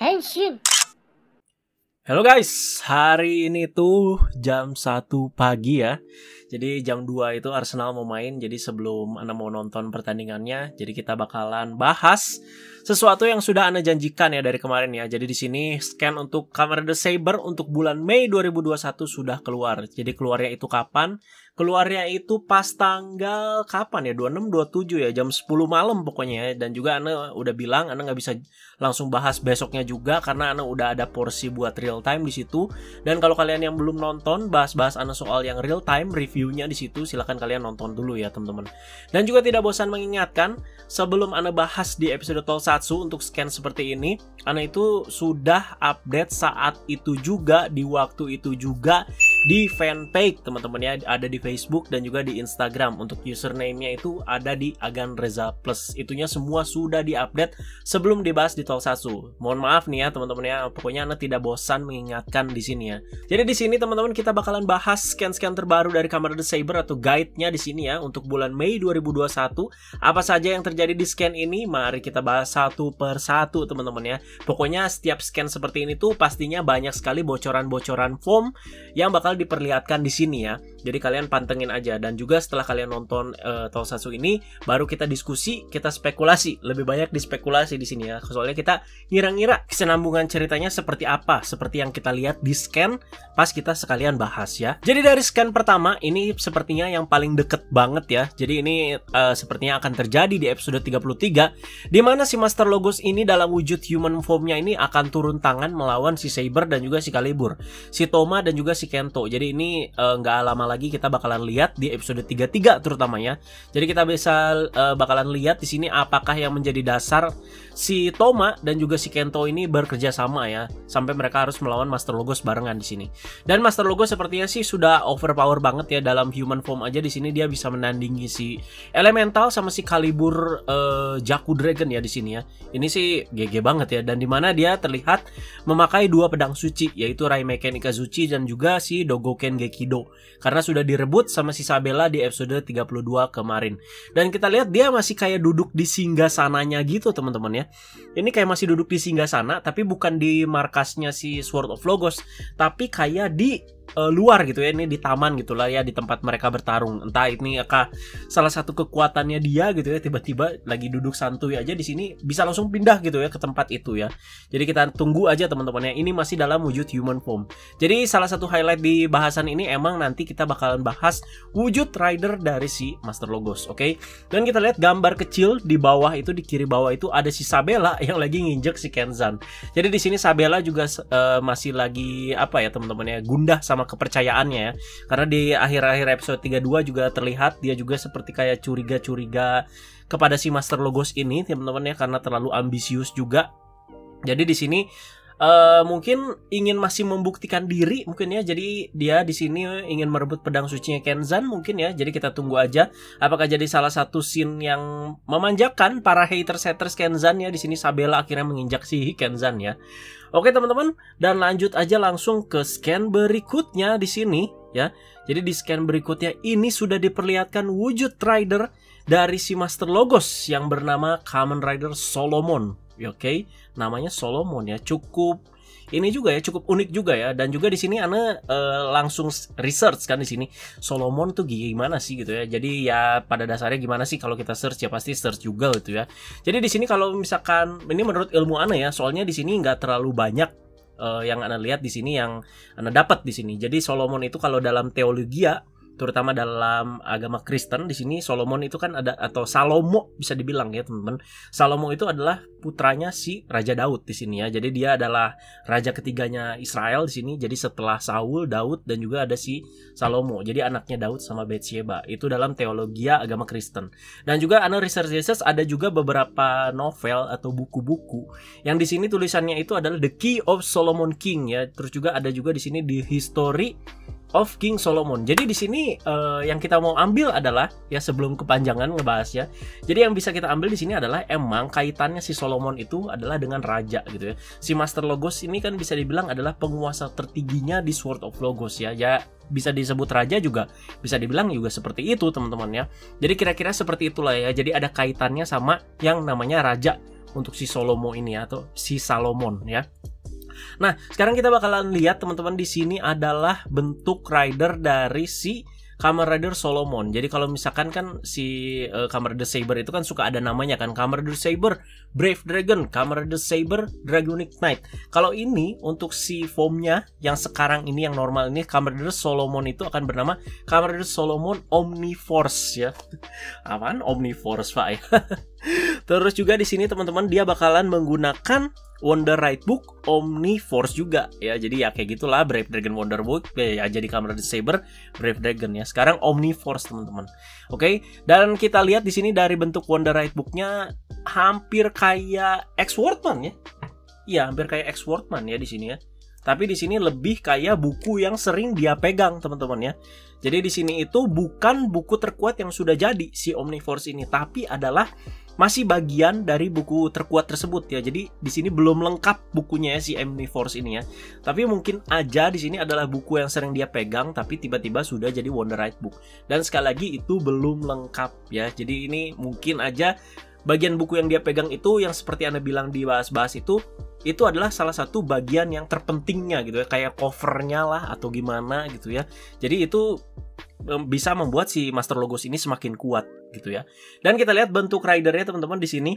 Henshin. Halo guys, hari ini tuh jam 1 pagi ya. Jadi jam 2 itu Arsenal mau main. Jadi sebelum Anda mau nonton pertandingannya, jadi kita bakalan bahas sesuatu yang sudah Anda janjikan ya dari kemarin ya. Jadi di sini scan untuk Kamen Rider Saber untuk bulan Mei 2021 sudah keluar. Jadi keluarnya itu kapan? Keluarnya itu pas tanggal kapan ya? 26, 27 ya, jam 10 malam pokoknya ya. Dan juga Anda udah bilang Anda nggak bisa langsung bahas besoknya juga karena Anda udah ada porsi buat real time di situ. Dan kalau kalian yang belum nonton bahas-bahas Anda soal yang real time reviewnya di situ, silakan kalian nonton dulu ya teman-teman. Dan juga tidak bosan mengingatkan, sebelum Anda bahas di episode Tokusatsu untuk scan seperti ini, Anda itu sudah update saat itu juga, di waktu itu juga di fanpage teman-teman ya, ada di Facebook dan juga di Instagram. Untuk username-nya itu ada di Agan Reza Plus. Itunya semua sudah diupdate sebelum dibahas di Tokusatsu. Mohon maaf nih ya teman-teman ya, pokoknya Anda tidak bosan mengingatkan di sini ya. Jadi di sini teman-teman kita bakalan bahas scan-scan terbaru dari Kamen Rider Saber atau guide-nya di sini ya untuk bulan Mei 2021. Apa saja yang terjadi di scan ini? Mari kita bahas satu per satu teman-teman ya. Pokoknya setiap scan seperti ini tuh pastinya banyak sekali bocoran-bocoran form yang bakal diperlihatkan di sini ya. Jadi kalian pantengin aja, dan juga setelah kalian nonton Tokusatsu ini baru kita diskusi, kita spekulasi, lebih banyak dispekulasi di sini ya. Soalnya kita ngira-ngira kesenambungan ceritanya seperti apa, seperti yang kita lihat di scan pas kita sekalian bahas ya. Jadi dari scan pertama ini sepertinya yang paling deket banget ya. Jadi ini sepertinya akan terjadi di episode 33 di mana si Master Logos ini dalam wujud human formnya ini akan turun tangan melawan si Saber dan juga si Calibur, si Toma dan juga si Kento. Jadi ini nggak lama lagi kita bakalan lihat di episode 33 terutamanya. Jadi kita bisa bakalan lihat di sini apakah yang menjadi dasar si Toma dan juga si Kento ini bekerja sama ya, sampai mereka harus melawan Master Logos barengan di sini. Dan Master Logos sepertinya sih sudah overpower banget ya, dalam human form aja di sini dia bisa menandingi si Elemental sama si Calibur Jaku Dragon ya di sini ya. Ini sih GG banget ya, dan dimana dia terlihat memakai dua pedang suci, yaitu Raimeken Ikazuchi dan juga si Dogoken Gekido, karena sudah direbut sama si Sabella di episode 32 kemarin. Dan kita lihat dia masih kayak duduk di singgasananya gitu teman-teman ya. Ini kayak masih duduk di singgasana, tapi bukan di markasnya si Sword of Logos, tapi kayak di luar gitu ya, ini di taman gitulah ya, di tempat mereka bertarung. Entah ini akan salah satu kekuatannya dia gitu ya, tiba-tiba lagi duduk santuy aja di sini bisa langsung pindah gitu ya ke tempat itu ya. Jadi kita tunggu aja teman-teman ya, ini masih dalam wujud human form. Jadi salah satu highlight di bahasan ini emang nanti kita bakalan bahas wujud rider dari si Master Logos, oke? Dan kita lihat gambar kecil di bawah itu, di kiri bawah itu ada si Sabella yang lagi nginjek si Kenzan. Jadi di sini Sabella juga masih lagi apa ya teman-teman ya, gundah sama kepercayaannya ya. Karena di akhir-akhir episode 32 juga terlihat dia juga seperti kayak curiga-curiga kepada si Master Logos ini teman-teman ya, karena terlalu ambisius juga. Jadi di sini mungkin ingin masih membuktikan diri mungkin ya. Jadi dia di sini ingin merebut pedang sucinya Kenzan mungkin ya. Jadi kita tunggu aja apakah jadi salah satu scene yang memanjakan para haters Kenzan ya. Di sini Sabella akhirnya menginjak si Kenzan ya. Oke teman-teman, dan lanjut aja langsung ke scan berikutnya di sini ya. Jadi di scan berikutnya ini sudah diperlihatkan wujud rider dari si Master Logos yang bernama Kamen Rider Solomon. Oke, namanya Solomon ya, cukup ini juga ya, cukup unik juga ya. Dan juga di sini Ana langsung research kan di sini Solomon tuh gimana sih gitu ya. Jadi ya pada dasarnya gimana sih kalau kita search ya, pasti search Google gitu ya. Jadi di sini kalau misalkan ini menurut ilmu Ana ya, soalnya di sini nggak terlalu banyak yang Ana lihat di sini, yang Ana dapat di sini. Jadi Solomon itu kalau dalam teologi ya, terutama dalam agama Kristen, di sini Solomon itu kan ada, atau Salomo bisa dibilang ya teman-teman. Salomo itu adalah putranya si Raja Daud di sini ya. Jadi dia adalah raja ketiganya Israel di sini. Jadi setelah Saul, Daud, dan juga ada si Salomo. Jadi anaknya Daud sama Batsheba. Itu dalam teologi agama Kristen. Dan juga ana research ada juga beberapa novel atau buku-buku yang di sini tulisannya itu adalah The Key of Solomon King ya. Terus juga ada juga di sini The History of King Solomon. Jadi di sini yang kita mau ambil adalah ya, sebelum kepanjangan ngebahasnya. Jadi yang bisa kita ambil di sini adalah emang kaitannya si Solomon itu adalah dengan raja gitu ya. Si Master Logos ini kan bisa dibilang adalah penguasa tertingginya di Sword of Logos ya. Ya bisa disebut raja juga, bisa dibilang juga seperti itu teman-teman ya. Jadi kira-kira seperti itulah ya. Jadi ada kaitannya sama yang namanya raja untuk si Solomo ini atau si Salomon ya. Nah, sekarang kita bakalan lihat teman-teman di sini adalah bentuk rider dari si Kamen Rider Solomon. Jadi kalau misalkan kan si Kamen Rider Saber itu kan suka ada namanya kan, Kamen Rider Saber Brave Dragon, Kamen Rider Saber Dragonic Knight. Kalau ini untuk si formnya yang sekarang ini yang normal ini, Kamen Rider Solomon itu akan bernama Kamen Rider Solomon Omniforce ya. Apaan Omniforce Pak ya? Terus juga di sini teman-teman dia bakalan menggunakan Wonder Right Book Omniforce juga ya. Jadi ya kayak gitulah, Brave Dragon Wonder Book ya, jadi Kamen Rider Saber Brave Dragon ya. Sekarang Omniforce teman-teman. Oke, dan kita lihat di sini dari bentuk Wonder Right Book-nya hampir kayak X-Swordman ya. Iya, hampir kayak X-Swordman ya di sini ya. Tapi di sini lebih kayak buku yang sering dia pegang teman-teman ya. Jadi di sini itu bukan buku terkuat yang sudah jadi si Omniforce ini, tapi adalah masih bagian dari buku terkuat tersebut ya. Jadi di sini belum lengkap bukunya ya si Omniforce ini ya. Tapi mungkin aja di sini adalah buku yang sering dia pegang tapi tiba-tiba sudah jadi Wonder Right Book. Dan sekali lagi itu belum lengkap ya. Jadi ini mungkin aja bagian buku yang dia pegang itu yang seperti Anda bilang dibahas-bahas itu adalah salah satu bagian yang terpentingnya gitu ya, kayak covernya lah atau gimana gitu ya. Jadi itu bisa membuat si Master Logos ini semakin kuat gitu ya. Dan kita lihat bentuk ridernya teman-teman di sini.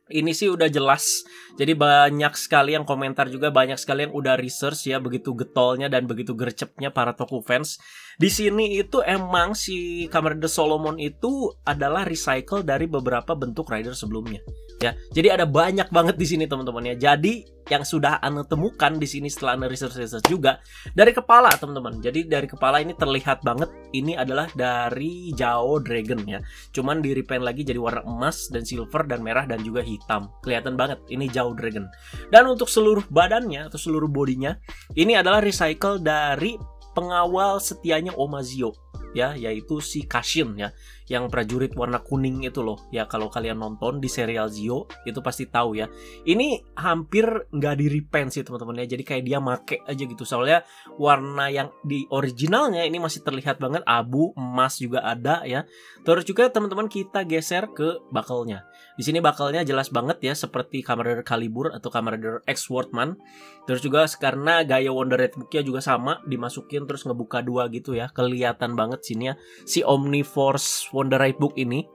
Ini sih udah jelas. Jadi banyak sekali yang komentar juga, banyak sekali yang udah research ya, begitu getolnya dan begitu gercepnya para Toku fans. Di sini itu emang si Kamen Rider Solomon itu adalah recycle dari beberapa bentuk rider sebelumnya. Ya, jadi ada banyak banget di sini teman-teman ya. Jadi yang sudah Anda temukan di sini setelah Anda research juga dari kepala teman-teman. Jadi dari kepala ini terlihat banget ini adalah dari Zhao Dragon ya. Cuman di repaint lagi jadi warna emas dan silver dan merah dan juga hitam. Kelihatan banget ini Zhao Dragon. Dan untuk seluruh badannya atau seluruh bodinya ini adalah recycle dari pengawal setianya Omazio ya, yaitu si Kashin ya, yang prajurit warna kuning itu loh ya. Kalau kalian nonton di serial Zio itu pasti tahu ya. Ini hampir nggak di repaint sih teman-teman ya, jadi kayak dia make aja gitu. Soalnya warna yang di originalnya ini masih terlihat banget, abu, emas juga ada ya. Terus juga teman-teman kita geser ke buckle-nya. Di sini buckle-nya jelas banget ya, seperti Kamen Rider Calibur atau Kamen Rider X-Swordman. Terus juga karena gaya Wonder Red Book-nya juga sama, dimasukin terus ngebuka dua gitu ya. Kelihatan banget sini ya si Omniforce Wonder Right Book ini.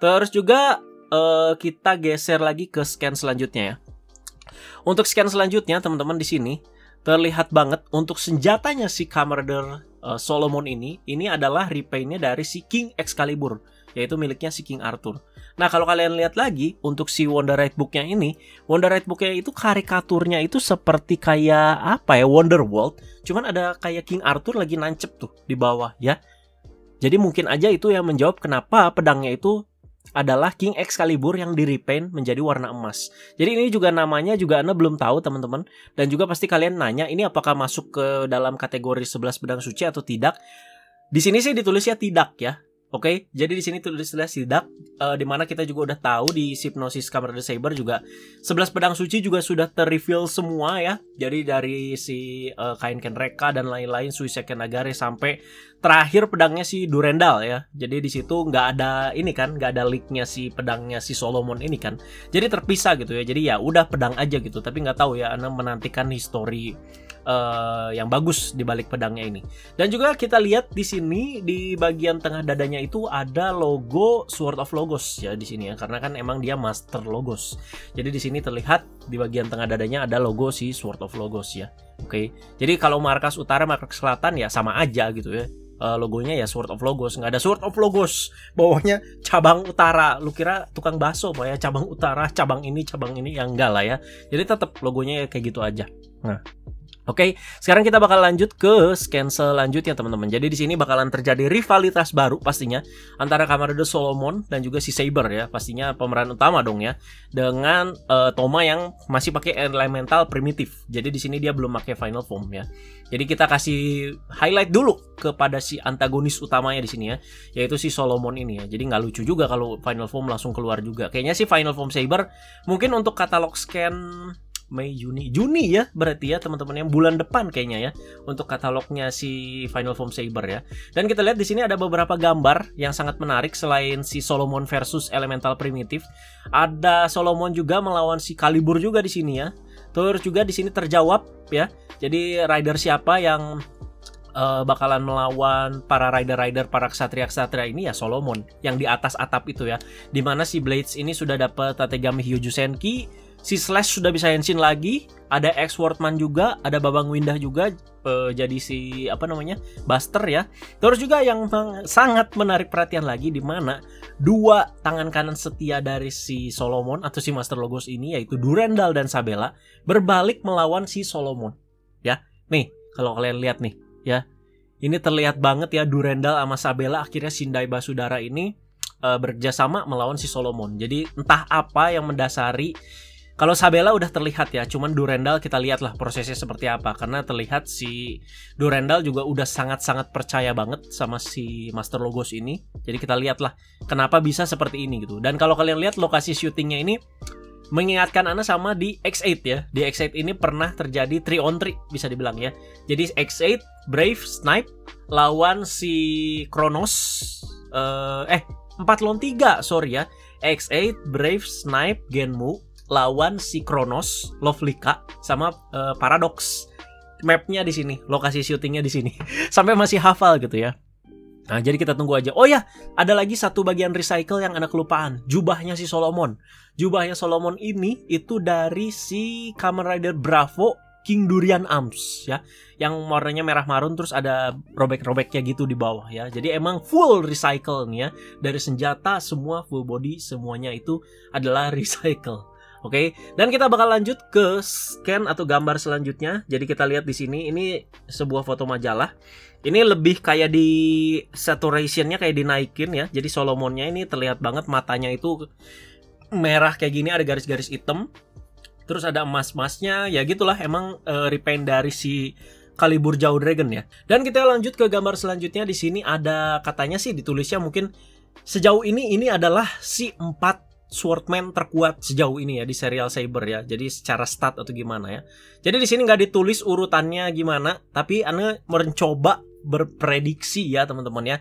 Terus juga kita geser lagi ke scan selanjutnya ya. Untuk scan selanjutnya teman-teman di sini terlihat banget untuk senjatanya si Kamen Rider Solomon ini adalah repaint-nya dari si King Excalibur, yaitu miliknya si King Arthur. Nah kalau kalian lihat lagi untuk si Wonder Right Book-nya ini, Wonder Right Book-nya itu karikaturnya itu seperti kayak apa ya, Wonderworld, cuman ada kayak King Arthur lagi nancep tuh di bawah ya. Jadi mungkin aja itu yang menjawab kenapa pedangnya itu adalah King Excalibur yang di repaint menjadi warna emas. Jadi ini juga namanya juga Anda belum tahu teman-teman. Dan juga pasti kalian nanya ini apakah masuk ke dalam kategori 11 pedang suci atau tidak. Di sini sih ditulisnya tidak ya. Oke, jadi di sini tulisnya tidak, dimana kita juga udah tahu di Hypnosis Kamen Rider Saber juga 11 pedang suci juga sudah terreveal semua ya. Jadi dari si Kain Ken Reka dan lain-lain, Suiseiken Nagare sampai terakhir pedangnya si Durendal ya. Jadi di situ nggak ada ini kan, nggak ada leaknya si pedangnya si Solomon ini kan. Jadi terpisah gitu ya. Jadi ya udah pedang aja gitu. Tapi nggak tahu ya, Anda menantikan history yang bagus di balik pedangnya ini. Dan juga kita lihat di sini di bagian tengah dadanya itu ada logo Sword of Logos ya di sini ya, karena kan emang dia Master Logos. Jadi di sini terlihat di bagian tengah dadanya ada logo si Sword of Logos ya. Oke. Jadi kalau markas utara, markas selatan ya sama aja gitu ya. Logonya ya Sword of Logos, nggak ada Sword of Logos bawahnya cabang utara. Lu kira tukang bakso apa ya, cabang utara, cabang ini ya, enggak lah ya. Jadi tetap logonya ya kayak gitu aja. Nah, oke, sekarang kita bakal lanjut ke scan selanjutnya teman-teman. Jadi di sini bakalan terjadi rivalitas baru pastinya antara Kamen Rider Solomon dan juga si Saber ya. Pastinya pemeran utama dong ya, dengan Toma yang masih pakai elemental primitif. Jadi di sini dia belum pakai final form ya. Jadi kita kasih highlight dulu kepada si antagonis utamanya di sini ya, yaitu si Solomon ini ya. Jadi nggak lucu juga kalau final form langsung keluar juga. Kayaknya sih final form Saber mungkin untuk katalog scan Mei, Juni ya berarti ya teman-teman, yang bulan depan kayaknya ya untuk katalognya si Final Form Saber ya. Dan kita lihat di sini ada beberapa gambar yang sangat menarik selain si Solomon versus Elemental Primitive. Ada Solomon juga melawan si Calibur juga di sini ya. Terus juga di sini terjawab ya. Jadi rider siapa yang bakalan melawan para rider-rider, para ksatria-ksatria ini ya Solomon yang di atas atap itu ya. Dimana si Blades ini sudah dapat Tategami Hyuju Senki, si Slash sudah bisa Henshin lagi, ada X-Swordman juga, ada Babang Windah juga jadi si apa namanya Buster ya. Terus juga yang sangat menarik perhatian lagi di mana dua tangan kanan setia dari si Solomon atau si Master Logos ini yaitu Durandal dan Sabella berbalik melawan si Solomon ya. Nih kalau kalian lihat nih ya, ini terlihat banget ya Durandal sama Sabella akhirnya Shindai Basudara ini bekerjasama melawan si Solomon. Jadi entah apa yang mendasari. Kalau Sabella udah terlihat ya, cuman Durandal kita lihatlah prosesnya seperti apa. Karena terlihat si Durandal juga udah sangat-sangat percaya banget sama si Master Logos ini. Jadi kita lihatlah kenapa bisa seperti ini gitu. Dan kalau kalian lihat lokasi syutingnya ini mengingatkan Ana sama di X8 ya. Di X8 ini pernah terjadi 3-on-3 bisa dibilang ya. Jadi X8, Brave, Snipe lawan si Kronos 4-3 sorry ya. X8, Brave, Snipe, Genmu lawan si Kronos, Lovelyka sama Paradox. Mapnya di sini, lokasi syutingnya di sini. Sampai masih hafal gitu ya. Nah, jadi kita tunggu aja. Oh ya, ada lagi satu bagian recycle yang Anda kelupaan. Jubahnya si Solomon. Jubahnya Solomon ini itu dari si Kamen Rider Bravo King Durian Arms ya. Yang warnanya merah marun terus ada robek-robeknya gitu di bawah ya. Jadi emang full recycle nih ya. Dari senjata semua full body semuanya itu adalah recycle. Oke, dan kita bakal lanjut ke scan atau gambar selanjutnya. Jadi kita lihat di sini ini sebuah foto majalah. Ini lebih kayak di saturationnya kayak dinaikin ya. Jadi Solomonnya ini terlihat banget matanya itu merah kayak gini, ada garis-garis hitam. Terus ada emas-emasnya, ya gitulah emang repaint dari si Calibur Jauh Dragon ya. Dan kita lanjut ke gambar selanjutnya. Di sini ada katanya sih ditulisnya mungkin sejauh ini adalah si 4 Swordman terkuat sejauh ini ya di serial Saber ya. Jadi secara stat atau gimana ya. Jadi di sini nggak ditulis urutannya gimana, tapi Ana mencoba berprediksi ya teman-teman ya.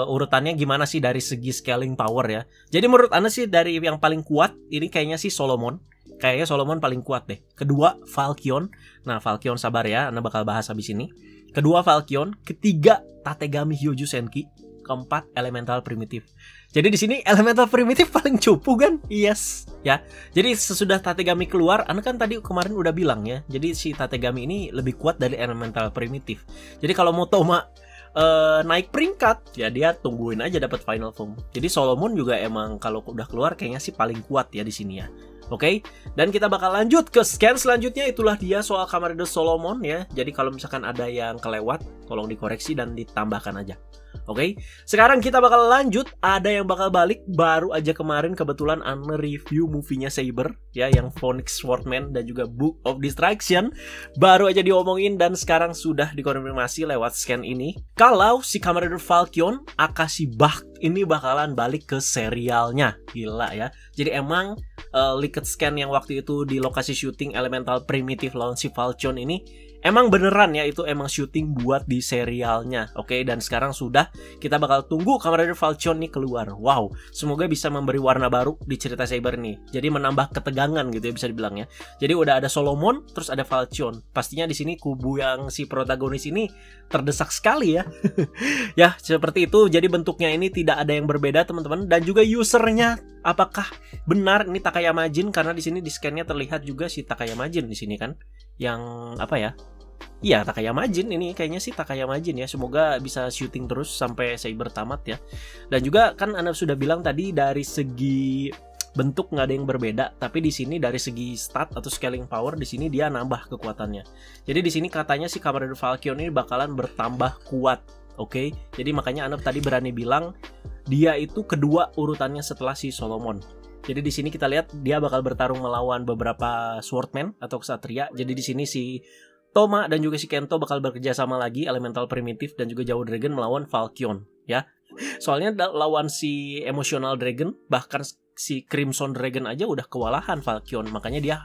Urutannya gimana sih dari segi scaling power ya. Jadi menurut Ana sih dari yang paling kuat ini kayaknya sih Solomon. Kayaknya Solomon paling kuat deh. Kedua Falcon. Nah, Falcon sabar ya, Ana bakal bahas habis ini. Kedua Falcon, ketiga Tategami Hyuju Senki, keempat Elemental Primitive. Jadi di sini Elemental Primitive paling cupu kan? Yes, ya. Jadi sesudah Tategami keluar, Ana kan tadi kemarin udah bilang ya. Jadi si Tategami ini lebih kuat dari Elemental Primitive. Jadi kalau mau Toma naik peringkat, ya dia tungguin aja dapat Final Form. Jadi Solomon juga emang kalau udah keluar kayaknya sih paling kuat ya di sini ya. Oke, dan kita bakal lanjut ke scan selanjutnya. Itulah dia soal Kamen Rider Solomon ya. Jadi kalau misalkan ada yang kelewat, tolong dikoreksi dan ditambahkan aja. Oke, sekarang kita bakal lanjut. Ada yang bakal balik. Baru aja kemarin kebetulan Ana review movie-nya Saber ya, yang Phoenix Swordman dan juga Book of Distraction. Baru aja diomongin dan sekarang sudah dikonfirmasi lewat scan ini kalau si Kamen Rider Falcon Akashi Bach ini bakalan balik ke serialnya. Gila ya. Jadi emang leaked scan yang waktu itu di lokasi syuting Elemental Primitive lawan si Falcon ini emang beneran ya, itu emang syuting buat di serialnya. Oke, dan sekarang sudah kita bakal tunggu Kamen Rider Falcon nih keluar. Wow, semoga bisa memberi warna baru di cerita Saber nih. Jadi menambah ketegangan gitu ya bisa dibilang ya. Jadi udah ada Solomon, terus ada Falcon. Pastinya di sini kubu yang si protagonis ini terdesak sekali ya. Ya, seperti itu. Jadi bentuknya ini tidak ada yang berbeda teman-teman, dan juga usernya apakah benar ini Takayama Jin, karena di sini di scan-nya terlihat juga si Takayama Jin di sini kan. Yang apa ya? Iya, Takayama Jin ini kayaknya sih Takayama Jin ya. Semoga bisa syuting terus sampai Saber tamat ya. Dan juga kan Anda sudah bilang tadi dari segi bentuk nggak ada yang berbeda, tapi di sini dari segi stat atau scaling power di sini dia nambah kekuatannya. Jadi di sini katanya si Kamen Rider Falcon ini bakalan bertambah kuat. Oke, jadi makanya Anda tadi berani bilang dia itu kedua urutannya setelah si Solomon. Jadi di sini kita lihat dia bakal bertarung melawan beberapa swordman atau ksatria. Jadi di sini si Toma dan juga si Kento bakal bekerja sama lagi, Elemental Primitive dan juga Jauh Dragon melawan Falcon ya. Soalnya lawan si Emotional Dragon, bahkan si Crimson Dragon aja udah kewalahan Falcon. Makanya dia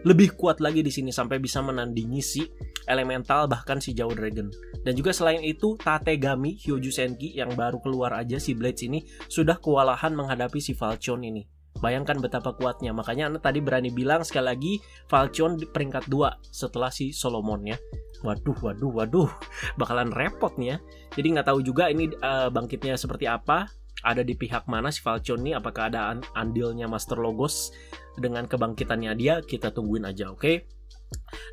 lebih kuat lagi di sini sampai bisa menandingi si Elemental bahkan si Zhao Dragon. Dan juga selain itu Tategami Hyoju Senki yang baru keluar aja si Blades ini sudah kewalahan menghadapi si Falchion ini. Bayangkan betapa kuatnya. Makanya Anda tadi berani bilang sekali lagi Falchion di peringkat 2 setelah si Solomon ya. Waduh, bakalan repot nih ya. Jadi nggak tahu juga ini bangkitnya seperti apa. Ada di pihak mana si Falchion nih? Apakah ada andilnya Master Logos dengan kebangkitannya dia? Kita tungguin aja, oke?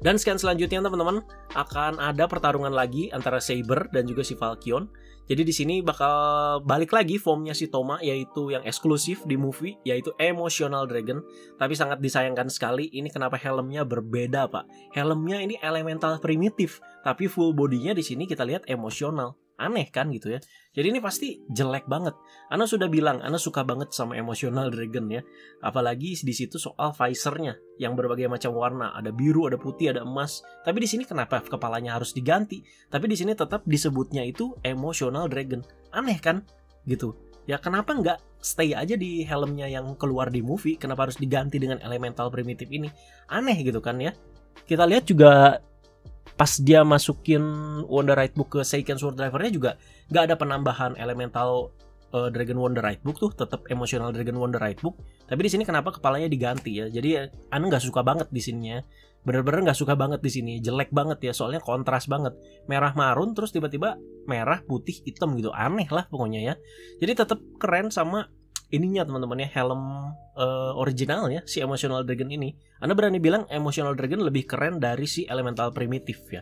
Dan scan selanjutnya teman-teman akan ada pertarungan lagi antara Saber dan juga si Falchion. Jadi di sini bakal balik lagi formnya si Toma, yaitu yang eksklusif di movie, yaitu Emotional Dragon. Tapi sangat disayangkan sekali ini kenapa helmnya berbeda, Pak. Helmnya ini elemental primitif, tapi full bodinya di sini kita lihat emosional. Aneh kan gitu ya. Jadi ini pasti jelek banget. Ana sudah bilang, Ana suka banget sama Emotional Dragon ya. Apalagi di situ soal visornya yang berbagai macam warna, ada biru, ada putih, ada emas. Tapi di sini kenapa kepalanya harus diganti? Tapi di sini tetap disebutnya itu Emotional Dragon. Aneh kan? Gitu. Ya kenapa nggak stay aja di helmnya yang keluar di movie? Kenapa harus diganti dengan elemental primitif ini? Aneh gitu kan ya. Kita lihat juga pas dia masukin Wonderite Book ke Seiken Sword Driver-nya juga nggak ada penambahan elemental Dragon Wonderite Book tuh, tetap Emotional Dragon Wonderite Book. Tapi di sini kenapa kepalanya diganti ya? Jadi Anda nggak suka banget di sininya. Bener-bener nggak suka banget di sini, jelek banget ya, soalnya kontras banget. Merah marun terus tiba-tiba merah putih hitam gitu, aneh lah pokoknya ya. Jadi tetap keren sama ininya teman-teman ya, helm originalnya si Emotional Dragon ini. Anda berani bilang Emotional Dragon lebih keren dari si Elemental Primitif ya.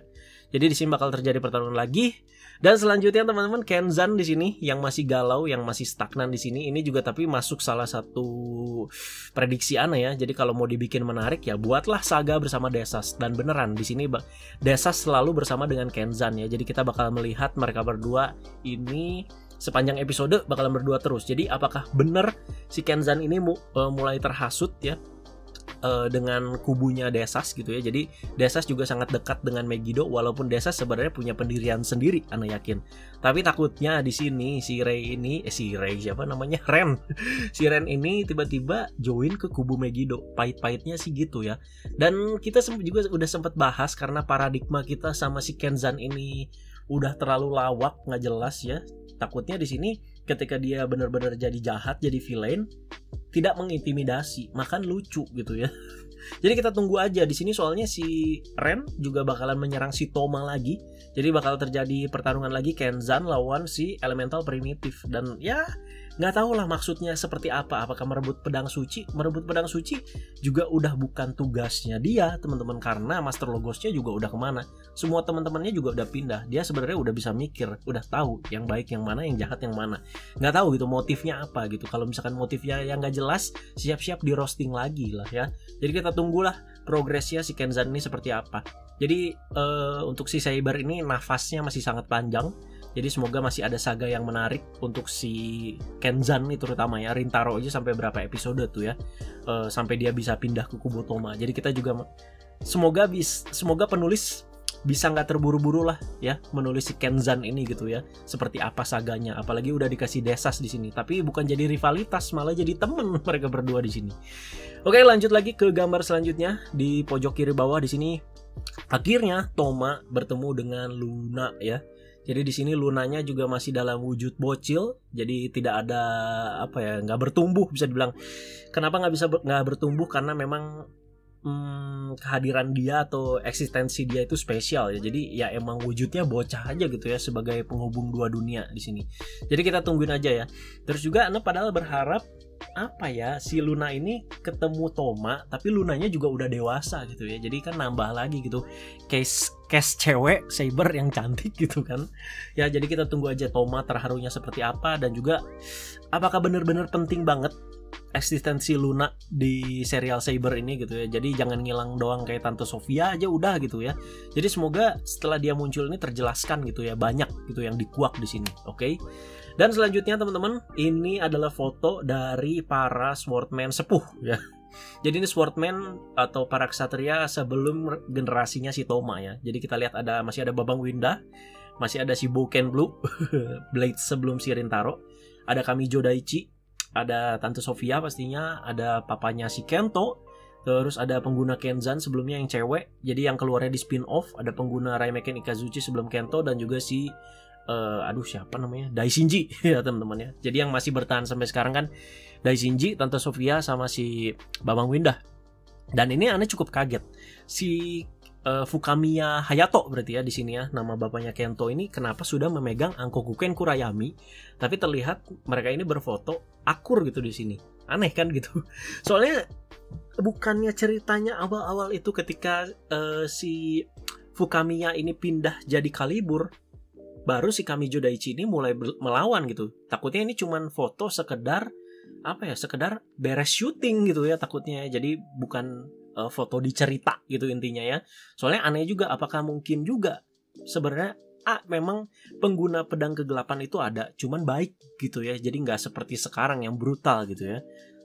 Jadi di sini bakal terjadi pertarungan lagi. Dan selanjutnya teman-teman Kenzan di sini yang masih galau, yang masih stagnan di sini. Ini juga tapi masuk salah satu prediksi Ana ya. Jadi kalau mau dibikin menarik ya buatlah saga bersama Desas. Dan beneran di sini Desas selalu bersama dengan Kenzan ya. Jadi kita bakal melihat mereka berdua ini sepanjang episode bakalan berdua terus. Jadi apakah benar si Kenzan ini mulai terhasut ya dengan kubunya Desas gitu ya. Jadi Desas juga sangat dekat dengan Megiddo, walaupun Desas sebenarnya punya pendirian sendiri, Ana yakin. Tapi takutnya di sini si Rey ini siapa namanya? Ren. Si Ren ini tiba-tiba join ke kubu Megiddo. Pahit-pahitnya sih gitu ya. Dan kita juga udah sempat bahas karena paradigma kita sama si Kenzan ini udah terlalu lawak, nggak jelas ya. Takutnya di sini ketika dia benar-benar jadi jahat, jadi villain, tidak mengintimidasi, makan lucu gitu ya. Jadi kita tunggu aja di sini, soalnya si Ren juga bakalan menyerang si Toma lagi. Jadi bakal terjadi pertarungan lagi Kenzan lawan si Elemental Primitif. Dan ya nggak tahu lah maksudnya seperti apa. Apakah merebut pedang suci? Merebut pedang suci juga udah bukan tugasnya dia teman-teman, karena Master Logosnya juga udah kemana. Semua teman-temannya juga udah pindah. Dia sebenarnya udah bisa mikir, udah tahu yang baik yang mana, yang jahat yang mana. Nggak tahu gitu motifnya apa gitu. Kalau misalkan motifnya yang nggak jelas, siap-siap di roasting lagi lah ya. Jadi kita tunggulah progresnya si Kenzan ini seperti apa. Jadi untuk si Saber ini nafasnya masih sangat panjang. Jadi semoga masih ada saga yang menarik untuk si Kenzan nih, terutama ya. Rintaro aja sampai berapa episode tuh ya, sampai dia bisa pindah ke kubu Toma. Jadi kita juga semoga penulis bisa nggak terburu-buru lah ya menulis si Kenzan ini gitu ya, seperti apa saganya. Apalagi udah dikasih Desas di sini, tapi bukan jadi rivalitas, malah jadi temen mereka berdua di sini. Oke, lanjut lagi ke gambar selanjutnya di pojok kiri bawah. Di sini akhirnya Toma bertemu dengan Luna ya. Jadi di sini Lunanya juga masih dalam wujud bocil, jadi tidak ada apa ya, nggak bertumbuh bisa dibilang. Kenapa nggak bertumbuh? Karena memang kehadiran dia atau eksistensi dia itu spesial ya. Jadi ya emang wujudnya bocah aja gitu ya, sebagai penghubung dua dunia di sini. Jadi kita tungguin aja ya. Terus juga Ana padahal berharap apa ya, si Luna ini ketemu Toma tapi Lunanya juga udah dewasa gitu ya. Jadi kan nambah lagi gitu case cewek Saber yang cantik gitu kan. Ya jadi kita tunggu aja Toma terharunya seperti apa, dan juga apakah benar-benar penting banget eksistensi Luna di serial Saber ini gitu ya. Jadi jangan ngilang doang kayak Tante Sofia aja udah gitu ya. Jadi semoga setelah dia muncul ini terjelaskan gitu ya, banyak gitu yang dikuak di sini. Oke. Dan selanjutnya teman-teman, ini adalah foto dari para swordman sepuh ya. Jadi ini swordman atau para ksatria sebelum generasinya si Toma ya. Jadi kita lihat masih ada Babang Winda, masih ada si Bouken Blue, Blade sebelum si Rintaro, ada Kamijo Daichi, ada Tante Sofia pastinya, ada papanya si Kento, Terus ada pengguna Kenzan sebelumnya yang cewek, jadi yang keluarnya di spin-off. Ada pengguna Raimeken Ikazuchi sebelum Kento, dan juga si siapa namanya, Daishinji ya teman-teman ya. Jadi yang masih bertahan sampai sekarang kan Daishinji, Tante Sofia, sama si Bambang Windah. Dan ini aneh cukup kaget, si Fukamiya Hayato berarti ya di sini ya, nama bapaknya Kento ini kenapa sudah memegang Ankokuken Kurayami, tapi terlihat mereka ini berfoto akur gitu di sini. Aneh kan gitu. Soalnya bukannya ceritanya awal-awal itu ketika si Fukamiya ini pindah jadi Kalibur, baru si Kamijo Daichi ini mulai melawan gitu. Takutnya ini cuman foto sekedar sekedar beres syuting gitu ya takutnya. Jadi bukan foto dicerita gitu intinya ya. Soalnya aneh juga, apakah mungkin juga sebenarnya memang pengguna pedang kegelapan itu ada, cuman baik gitu ya. Jadi nggak seperti sekarang yang brutal gitu ya.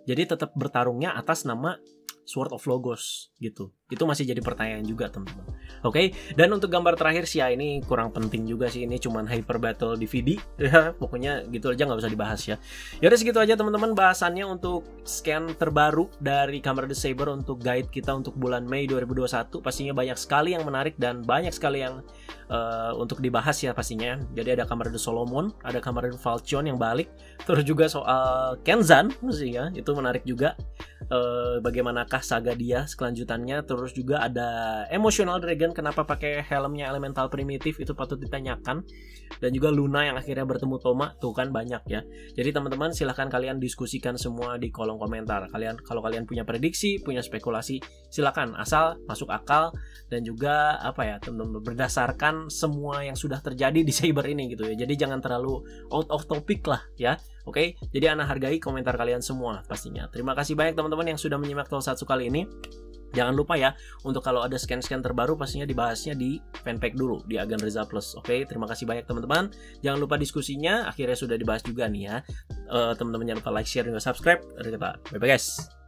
Jadi tetap bertarungnya atas nama Sword of Logos gitu. Itu masih jadi pertanyaan juga teman-teman. Oke, dan untuk gambar terakhir sih ya, ini kurang penting juga sih, ini cuman Hyper Battle DVD ya, pokoknya gitu aja, nggak usah dibahas ya. Yaudah segitu aja teman-teman bahasannya untuk scan terbaru dari Kamen Rider Saber untuk guide kita untuk bulan Mei 2021. Pastinya banyak sekali yang menarik dan banyak sekali yang untuk dibahas ya pastinya. Jadi ada Kamen Rider Solomon, ada Kamen Rider Falchion yang balik, terus juga soal Kenzan sih ya, itu menarik juga. Bagaimanakah saga dia kelanjutannya. Terus juga ada Emotional Dragon, kenapa pakai helmnya elemental primitif, itu patut ditanyakan. Dan juga Luna yang akhirnya bertemu Toma, tuh kan banyak ya. Jadi teman-teman silahkan kalian diskusikan semua di kolom komentar. Kalau kalian punya prediksi, punya spekulasi, silahkan, asal masuk akal dan juga teman-teman berdasarkan semua yang sudah terjadi di Saber ini gitu ya. Jadi jangan terlalu out of topic lah ya. Oke, jadi Ana hargai komentar kalian semua pastinya. Terima kasih banyak teman-teman yang sudah menyimak Tokusatsu kali ini. Jangan lupa ya, untuk kalau ada scan-scan terbaru pastinya dibahasnya di fanpage dulu, di Agen Reza Plus. Oke, terima kasih banyak teman-teman. Jangan lupa diskusinya, akhirnya sudah dibahas juga nih ya. Teman-teman jangan lupa like, share, dan subscribe. Dari kita, bye-bye guys.